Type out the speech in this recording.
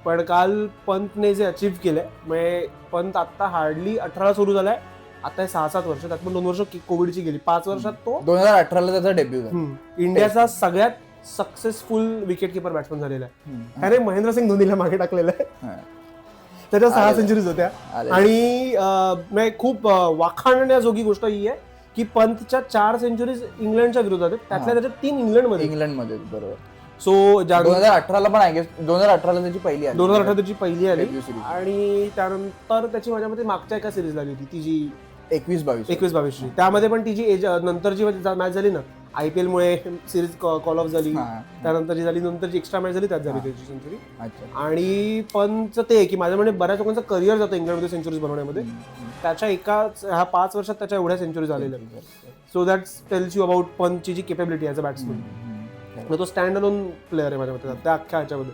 पण काल पंतने जे अचीव्ह केलंय, म्हणजे पंत आता हार्डली 18 सुरू झालाय, आता 6-7 वर्ष, त्यात पण 2 वर्ष कोविडची गेली, 5 वर्षात तो 2018 त्याचा डेब्यू झाला. इंडियाचा सगळ्यात सक्सेसफुल विकेट किपर बॅट्समन झालेला आहे. त्याने महेंद्र सिंग धोनीला मागे टाकलेलं आहे. त्याच्या 6 सेंचुरीज होत्या. आणि खूप वाखाणण्याजोगी गोष्ट ही आहे की पंतच्या 4 सेंचुरीज इंग्लंडच्या विरोधात आहेत, त्यातल्या त्याच्या 3 इंग्लंडमध्ये. बरोबर. सो 2018ला पण 2018ला त्याची पहिली आली. 2018 त्याची पहिली आली. आणि त्यानंतर त्याची माझ्यामध्ये मागच्या एका सिरीज आली होती, ती जी 21-22 ची, त्यामध्ये पण ती जी नंतरची मॅच झाली ना, IPL मुळे सिरीज कॉल ऑफ झाली, त्यानंतर जी झाली, नंतरची एक्स्ट्रा मॅच झाली, त्यात झाली त्याची सेंचुरी. आणि पंतचं ते की माझ्या म्हणजे बऱ्याच लोकांचं करिअर जातं इंग्लंडमध्ये सेंचुरीज बनवण्यामध्ये, त्याच्या ह्या 5 वर्षात त्याच्या एवढ्या सेंचुरी झालेल्या. So that tells you about पंतची जी केपेबिलिटी ॲज अ बॅट्समन. तो स्टँड अलोन प्लेअर आहे माझ्या मते त्या अख्ख्या ह्याच्यामध्ये.